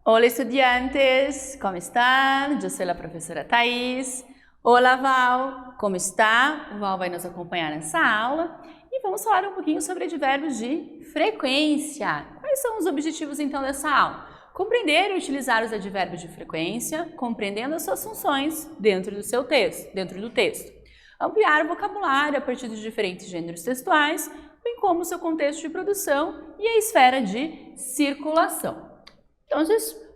Hola estudiantes, ¿cómo están? Yo soy la professora Thaís. Olá Val, como está? O Val vai nos acompanhar nessa aula e vamos falar um pouquinho sobre advérbios de frequência. Quais são os objetivos então dessa aula? Compreender e utilizar os advérbios de frequência, compreendendo as suas funções dentro do seu texto, Ampliar o vocabulário a partir dos diferentes gêneros textuais, bem como o seu contexto de produção e a esfera de circulação. Então,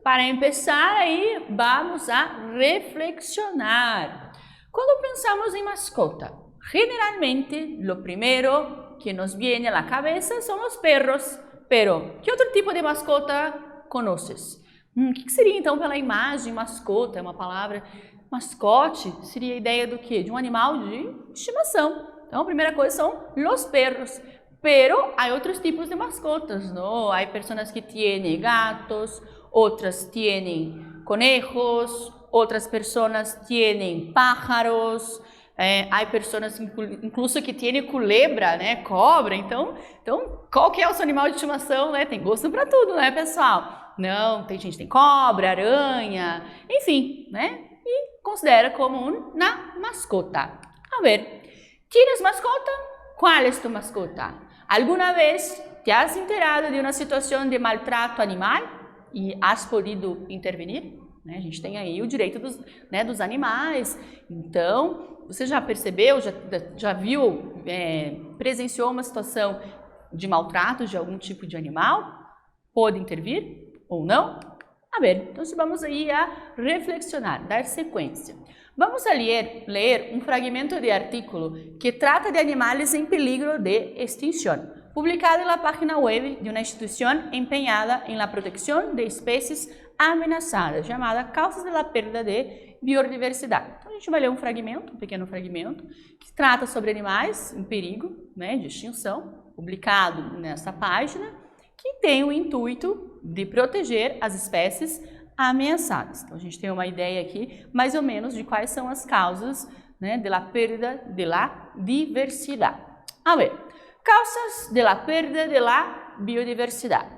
para começar aí, vamos a reflexionar. Quando pensamos em mascota, generalmente, lo primero que nos viene a la cabeza son los perros. Pero, ¿qué outro tipo de mascota conoces? O que seria então pela imagem mascota? É uma palavra. Mascote seria a ideia do quê? De um animal de estimação. Então, a primeira coisa são los perros. Pero hay otros tipos de mascotas, ¿no? Hay personas que tienen gatos, otras tienen conejos, otras personas tienen pájaros, hay personas incluso que tienen culebra, né? Cobra. Então, qual que é o seu animal de estimação, né? Tem gosto para tudo, né, pessoal? Não, tem gente que tem cobra, aranha, enfim, né? E considera como una mascota. A ver, ¿tienes mascota? ¿Cuál es tu mascota? ¿Alguna vez te has enterado de uma situação de maltrato animal e has podido intervenir? Né? A gente tem aí o direito dos animais. Então, você já percebeu, já viu, presenciou uma situação de maltrato de algum tipo de animal? Pode intervir ou não? A ver, então vamos aí a reflexionar, dar sequência. Vamos a leer um fragmento de artículo que trata de animales em peligro de extinção, publicado na página web de uma instituição empenhada em la protección de especies amenazadas, chamada Causas de la Perda de Biodiversidade. Então a gente vai ler um pequeno fragmento, que trata sobre animais em perigo, né, de extinção, publicado nessa página, que tem o intuito de proteger as espécies ameaçadas. Então, a gente tem uma ideia aqui, mais ou menos, de quais são as causas, né, de la perda de la diversidade. A ver, causas de la perda de la biodiversidade.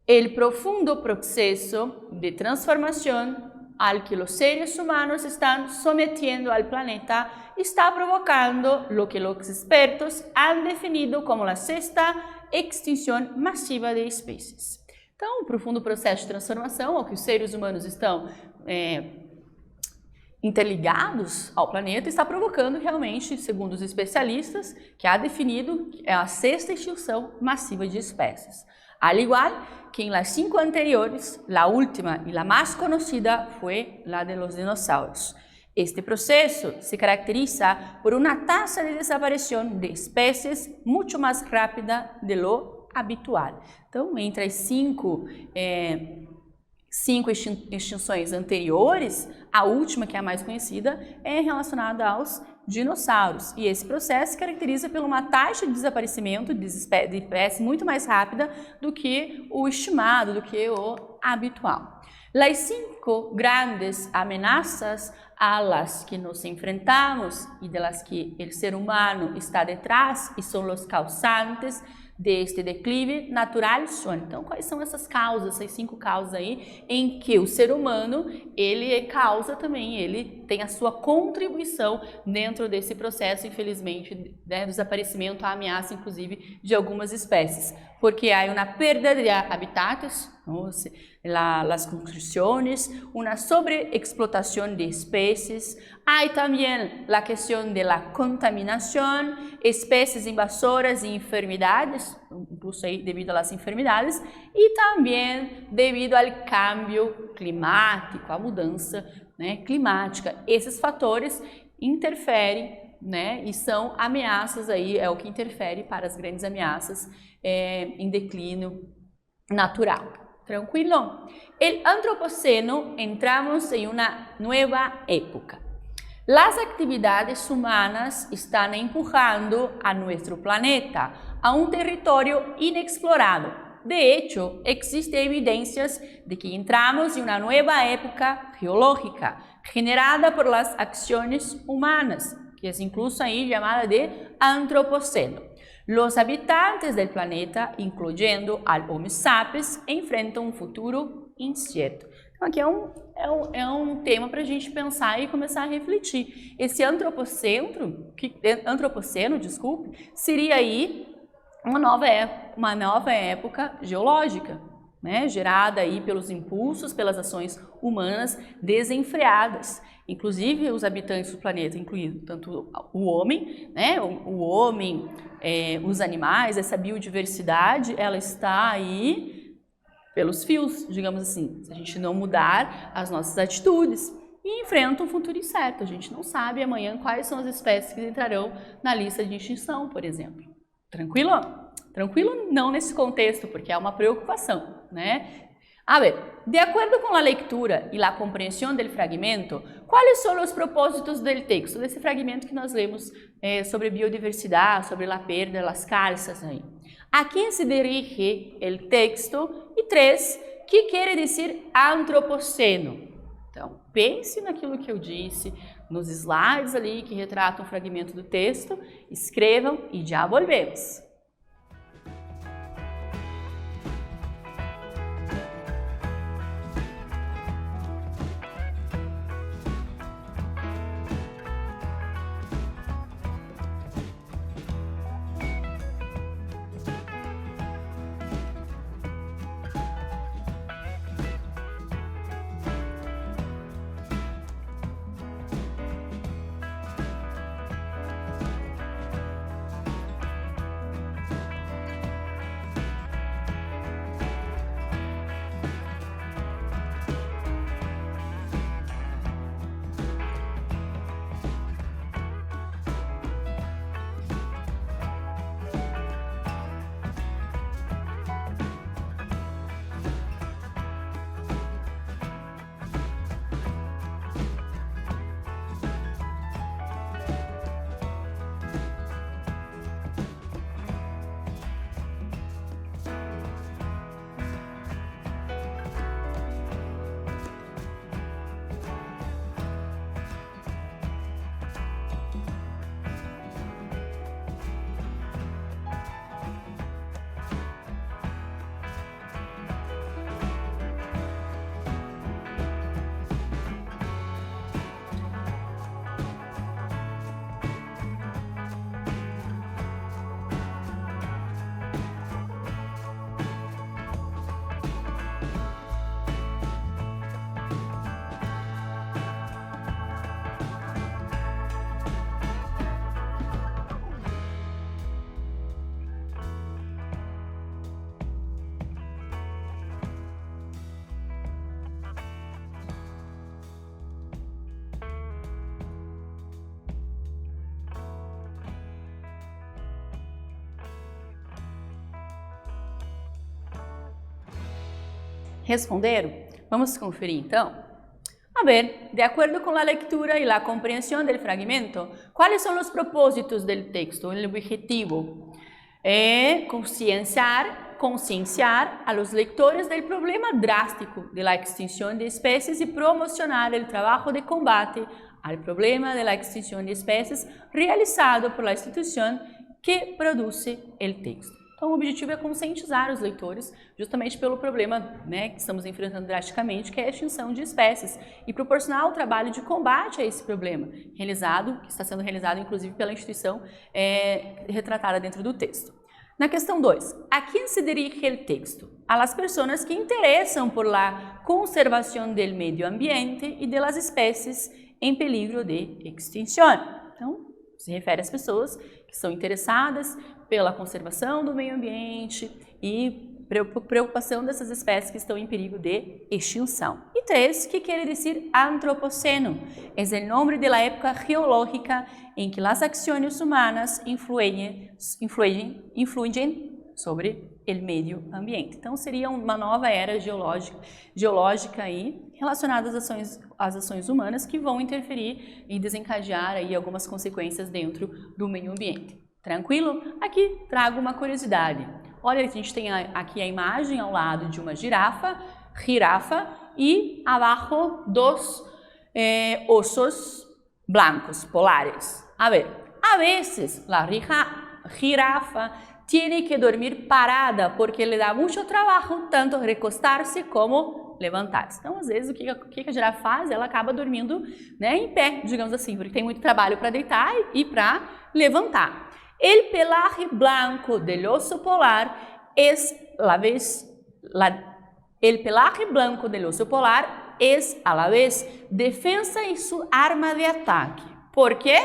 El profundo proceso de transformación al que los seres humanos están sometiendo al planeta está provocando lo que los expertos han definido como la sexta extinção massiva de espécies. Então, o profundo processo de transformação ao que os seres humanos estão interligados ao planeta está provocando realmente, segundo os especialistas, que há definido a sexta extinção massiva de espécies. Al igual que en las 5 anteriores, la última y la más conocida fue la de los dinosaurios. Este proceso se caracteriza por una tasa de desaparición de especies mucho más rápida de lo habitual. Então, entre as cinco extinções anteriores, a última, que é a mais conhecida, é relacionada aos dinossauros. E esse processo se caracteriza por uma taxa de desaparecimento de espécies muito mais rápida do que o estimado, do que o habitual. Las 5 grandes amenazas a las que nos enfrentamos y de las que el ser humano está detrás y son los causantes de este declive natural son. Então, quais são essas causas, essas 5 causas aí, em que o ser humano, ele causa também, ele tem a sua contribuição dentro desse processo, infelizmente, né, do desaparecimento, a ameaça, inclusive, de algumas espécies. Porque há uma perda de habitats, las construcciones, una sobreexplotación de especies, hay también la cuestión de la contaminación, especies invasoras y enfermedades, incluso ahí debido a las enfermedades, y también debido al cambio climático, a mudança, né, climática. Esses fatores interferem, né, e são ameaças aí, é o que interfere para as grandes ameaças em declínio natural. Tranquilo? El antropoceno, entramos en una nueva época. Las actividades humanas están empujando a nuestro planeta a un territorio inexplorado. De hecho, existen evidencias de que entramos en una nueva época geológica generada por las acciones humanas, que es incluso ahí llamada de antropoceno. Los habitantes del planeta, incluyendo al Homo sapiens, enfrentan un futuro incierto. Então, aqui é um tema para a gente pensar e começar a refletir. Esse antropoceno, seria aí uma nova época geológica, né? Gerada aí pelos impulsos, pelas ações humanas desenfreadas. Inclusive, os habitantes do planeta, incluindo tanto o homem, né? Os animais, essa biodiversidade, ela está aí pelos fios, digamos assim, se a gente não mudar as nossas atitudes e enfrenta um futuro incerto. A gente não sabe amanhã quais são as espécies que entrarão na lista de extinção, por exemplo. Tranquilo? Tranquilo não nesse contexto, porque é uma preocupação, né? A ver, de acordo com a leitura e a compreensão do fragmento, quais são os propósitos do texto, desse fragmento que nós lemos sobre biodiversidade, sobre a perda das calças aí? A quem se dirige o texto? E 3, que quer dizer antropoceno? Então, pense naquilo que eu disse, nos slides ali que retratam um fragmento do texto, escrevam e já volvemos. Responderam? Vamos conferir então? A ver, de acordo com a leitura e a compreensão do fragmento, quais são os propósitos do texto? O objetivo é conscienciar a los lectores do problema drástico de la extinción de especies e promocionar o trabalho de combate al problema de la extinción de especies realizado por la instituição que produce o texto. Então, o objetivo é conscientizar os leitores justamente pelo problema, né, que estamos enfrentando drasticamente, que é a extinção de espécies, e proporcionar o trabalho de combate a esse problema, que está sendo realizado inclusive pela instituição retratada dentro do texto. Na questão 2, a quem se dirige o texto? A las pessoas que interessam por la conservação do meio ambiente e de las espécies em peligro de extinção. Então, se refere às pessoas que são interessadas pela conservação do meio ambiente e preocupação dessas espécies que estão em perigo de extinção. E 3, que quer dizer antropoceno? É o nome da época geológica em que as ações humanas influem sobre o meio ambiente. Então, seria uma nova era geológica aí, relacionada às ações humanas que vão interferir e desencadear aí algumas consequências dentro do meio ambiente. Tranquilo? Aqui trago uma curiosidade. Olha, a gente tem aqui a imagem ao lado de uma girafa e abaixo dos ossos blancos polares. A ver, a veces la jirafa tiene que dormir parada porque le da mucho trabajo tanto recostarse como como levantar-se. Então, às vezes, o que a girafa faz? Ela acaba dormindo, né, em pé, digamos assim, porque tem muito trabalho para deitar e para levantar. El pelaje blanco del oso polar es el pelaje blanco del oso polar es a la vez defensa y su arma de ataque. ¿Por qué?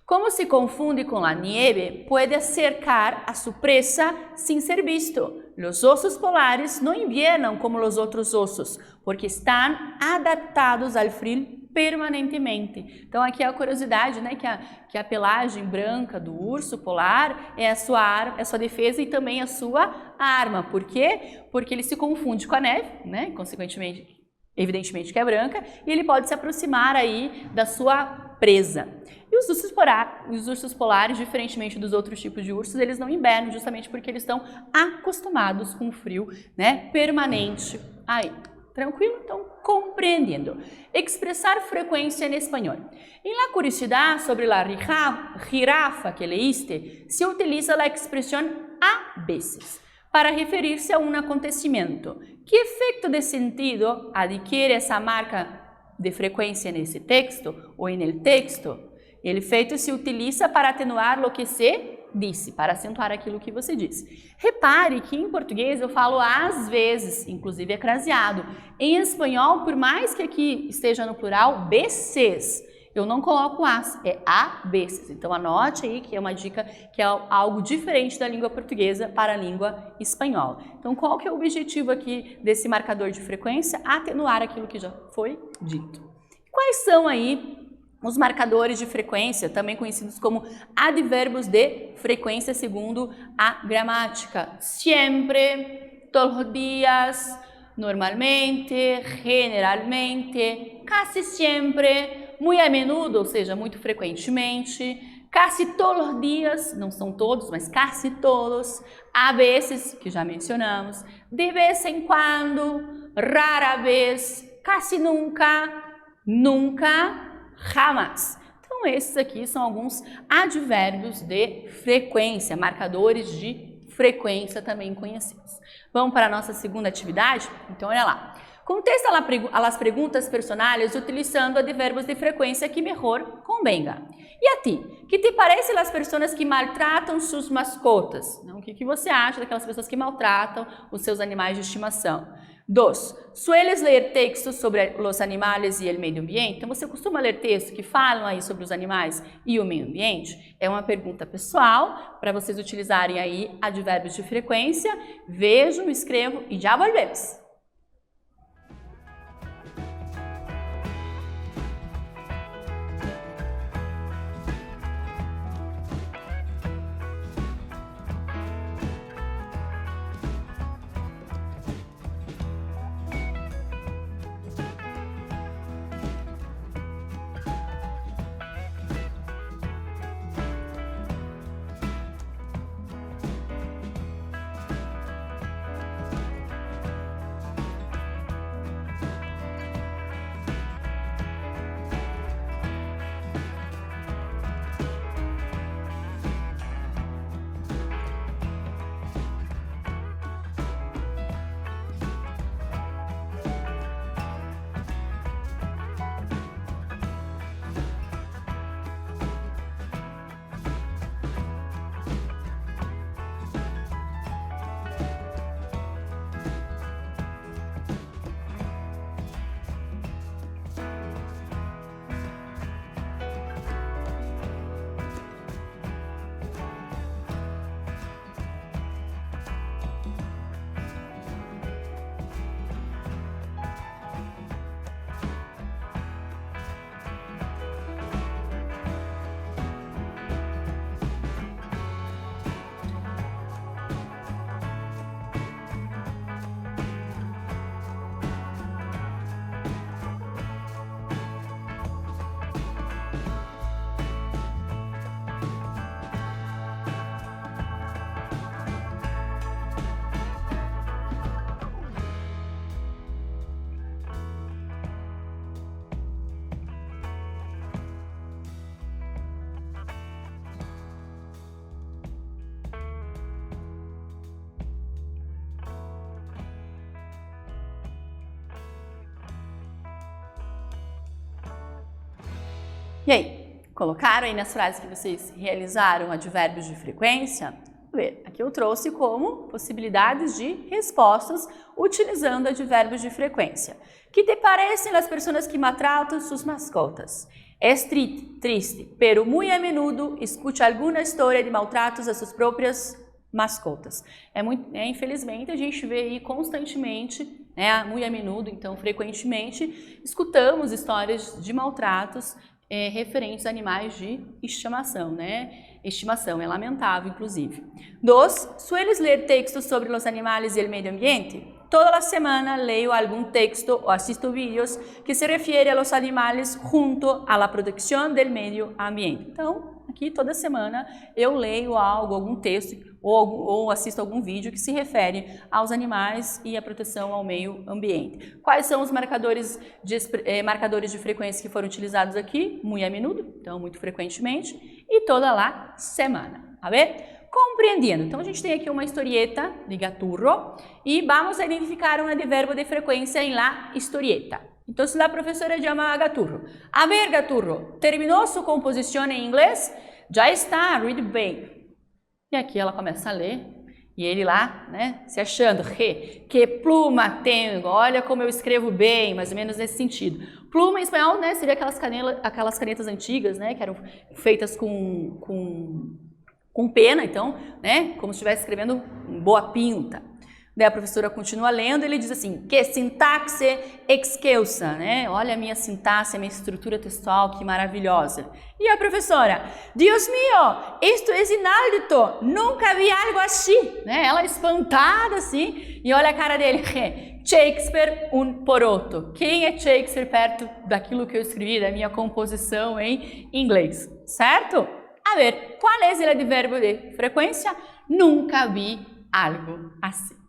Como se confunde con la nieve, puede acercar a su presa sin ser visto. Los osos polares no inviernam como los otros osos, porque están adaptados al frío permanentemente. Então aqui é a curiosidade, né, que a pelagem branca do urso polar é a sua defesa e também a sua arma. Por quê? Porque ele se confunde com a neve, né, consequentemente, evidentemente que é branca, e ele pode se aproximar aí da sua presa. E os ursos polares, diferentemente dos outros tipos de ursos, eles não hibernam justamente porque eles estão acostumados com o frio, né, permanente aí. Tranquilo? Então, compreendendo. Expressar frecuencia en español. En la curiosidad sobre la jirafa que leíste, se utiliza la expresión a veces para referirse a un acontecimiento. ¿Qué efecto de sentido adquiere esa marca de frecuencia en ese texto o en el texto? El efeito se utiliza para atenuar lo que se disse, para acentuar aquilo que você disse. Repare que em português eu falo às vezes, inclusive é craseado. Em espanhol, por mais que aqui esteja no plural, veces, eu não coloco as, é a veces. Então anote aí que é uma dica que é algo diferente da língua portuguesa para a língua espanhola. Então qual que é o objetivo aqui desse marcador de frequência? Atenuar aquilo que já foi dito. Quais são aí os marcadores de frequência, também conhecidos como advérbios de frequência segundo a gramática? Siempre, todos os dias, normalmente, generalmente, casi siempre, muy a menudo, ou seja, muito frequentemente, casi todos os dias, não são todos, mas casi todos, a veces, que já mencionamos, de vez em quando, rara vez, casi nunca, nunca, jamais. Então esses aqui são alguns advérbios de frequência, marcadores de frequência também conhecidos. Vamos para a nossa segunda atividade? Então olha lá. Contesta a las preguntas personales utilizando advérbios de frequência que melhor convenga. E a ti? Que te parece as pessoas que maltratam suas mascotas? O que você acha daquelas pessoas que maltratam os seus animais de estimação? 2. Sueles ler textos sobre os animais e o meio ambiente? Então, você costuma ler textos que falam aí sobre os animais e o meio ambiente? É uma pergunta pessoal para vocês utilizarem aí advérbios de frequência. Vejam, escrevam e já volvemos. E aí, colocaram aí nas frases que vocês realizaram advérbios de frequência? Vamos ver, aqui eu trouxe como possibilidades de respostas utilizando advérbios de frequência. Que te parecem as pessoas que maltratam suas mascotas? Es triste, pero muy a menudo escucha alguna história de maltratos a suas próprias mascotas. Infelizmente, a gente vê aí constantemente, muito a menudo, então frequentemente, escutamos histórias de maltratos referentes a animais de estimação, Estimação, é lamentável, inclusive. 2. ¿Sueles ler textos sobre os animais e o meio ambiente? Toda a semana leio algum texto ou assisto vídeos que se refere a los animais junto à proteção do meio ambiente. Então, aqui toda semana eu leio algo, algum texto ou assisto algum vídeo que se refere aos animais e à proteção ao meio ambiente. Quais são os marcadores de frequência que foram utilizados aqui? Muito a menudo, então muito frequentemente, e toda a semana. A ver? Compreendendo. Então, a gente tem aqui uma historieta de Gaturro e vamos a identificar um advérbio de frequência em la historieta. Então, a professora chama Gaturro. A ver, Gaturro, terminou sua composição em inglês? Já está, read bem. E aqui ela começa a ler e ele lá, se achando, que pluma tenho, olha como eu escrevo bem, mais ou menos nesse sentido. Pluma em espanhol, seria aquelas canetas antigas, que eram feitas com pena, então, como se estivesse escrevendo boa pinta. Daí a professora continua lendo e ele diz assim, que sintaxe excelsa, Olha a minha sintaxe, a minha estrutura textual, que maravilhosa. E a professora, Dios mío, isto é inédito, nunca vi algo assim, Ela espantada assim, e olha a cara dele, Shakespeare un poroto. Quem é Shakespeare perto daquilo que eu escrevi, da minha composição em inglês, certo? A ver, qual é o advérbio de frequência? Nunca vi algo assim.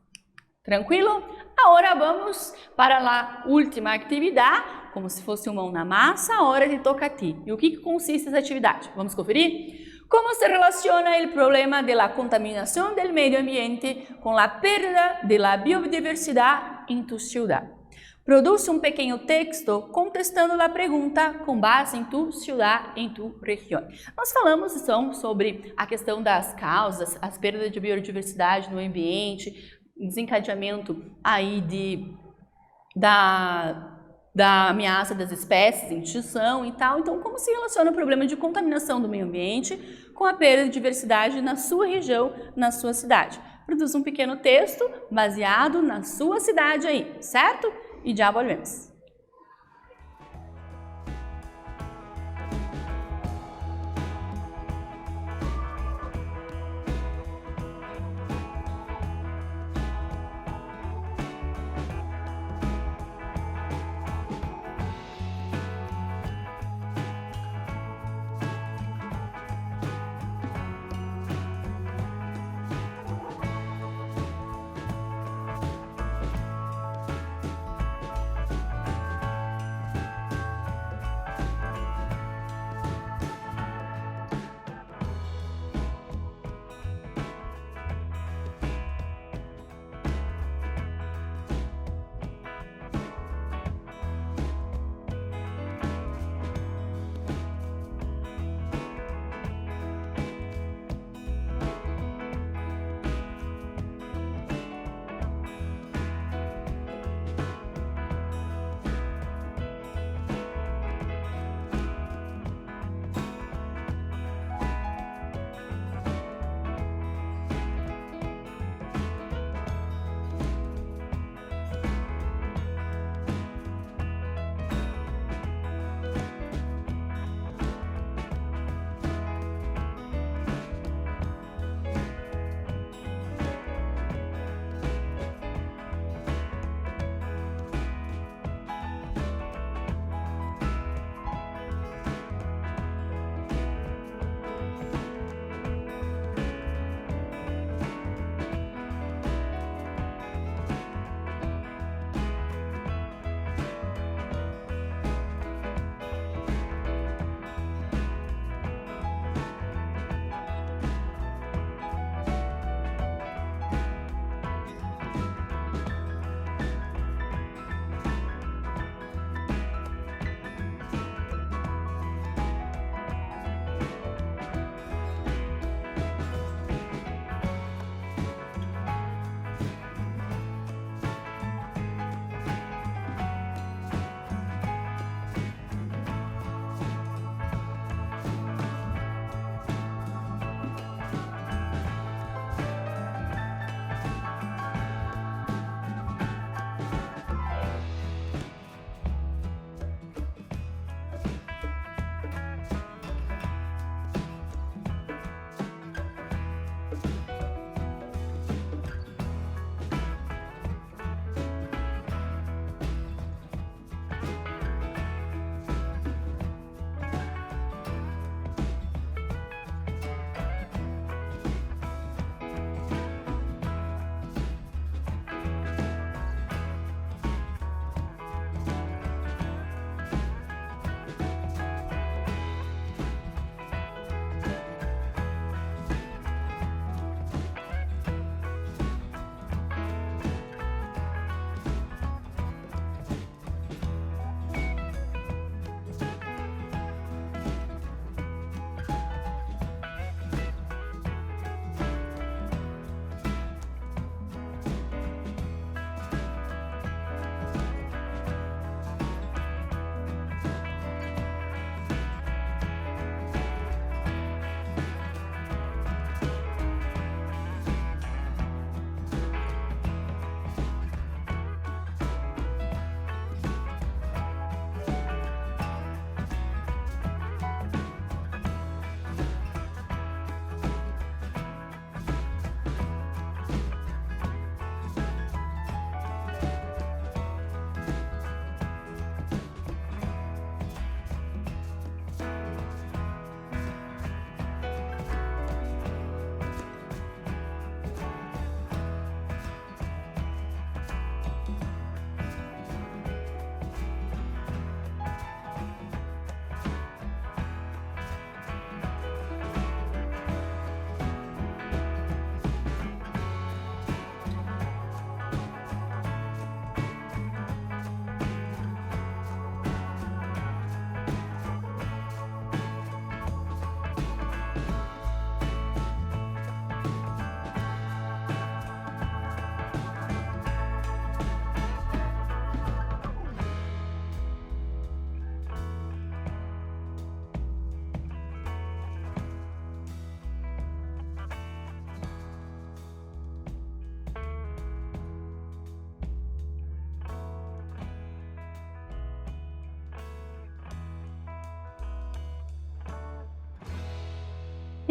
Tranquilo? Agora vamos para a última atividade, como se fosse um mão na massa, a hora de tocar a ti. E o que consiste essa atividade? Vamos conferir? Como se relaciona o problema da contaminação do meio ambiente com a perda da biodiversidade em tu ciudad? Produz um pequeno texto contestando a pergunta com base em tu ciudad, em tu região. Nós falamos então sobre a questão das causas, as perdas de biodiversidade no ambiente, desencadeamento aí da ameaça das espécies em extinção e tal. Então, como se relaciona o problema de contaminação do meio ambiente com a perda de diversidade na sua região, na sua cidade? Produz um pequeno texto baseado na sua cidade aí, certo? E já volvemos.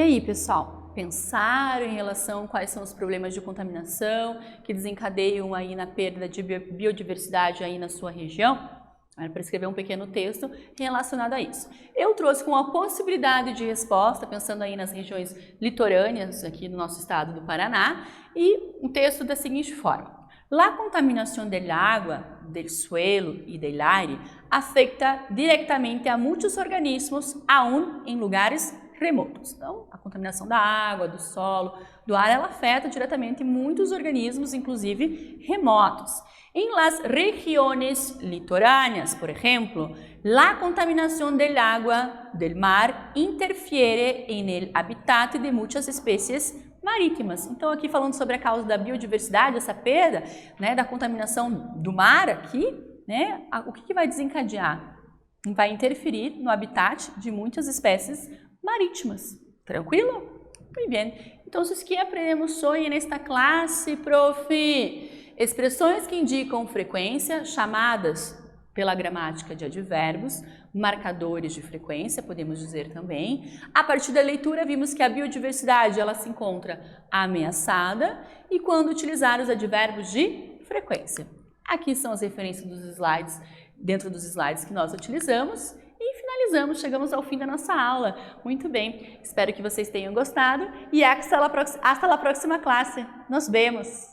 E aí, pessoal, pensaram em relação a quais são os problemas de contaminação que desencadeiam aí na perda de biodiversidade aí na sua região? Para escrever um pequeno texto relacionado a isso. Eu trouxe com a possibilidade de resposta, pensando aí nas regiões litorâneas aqui no nosso estado do Paraná, e um texto da seguinte forma. La contaminación del agua, del suelo y del aire afecta directamente a muitos organismos, aún em lugares remotos. Então, a contaminação da água, do solo, do ar, ela afeta diretamente muitos organismos, inclusive remotos. En las regiones litorâneas, por ejemplo, la contaminación del agua del mar interfiere en el hábitat de muitas especies marítimas. Então, aqui falando sobre a causa da biodiversidade, essa perda, né, da contaminação do mar aqui, né, o que vai desencadear? Vai interferir no habitat de muitas espécies marítimas. Tranquilo? Muito bem. Então, o que aprendemos hoje nesta classe, prof? Expressões que indicam frequência, chamadas pela gramática de advérbios, marcadores de frequência, podemos dizer também. A partir da leitura, vimos que a biodiversidade ela se encontra ameaçada e quando utilizar os advérbios de frequência. Aqui são as referências dos slides, dentro dos slides que nós utilizamos. E finalizamos, chegamos ao fim da nossa aula. Muito bem, espero que vocês tenham gostado e hasta la próxima classe. Nos vemos!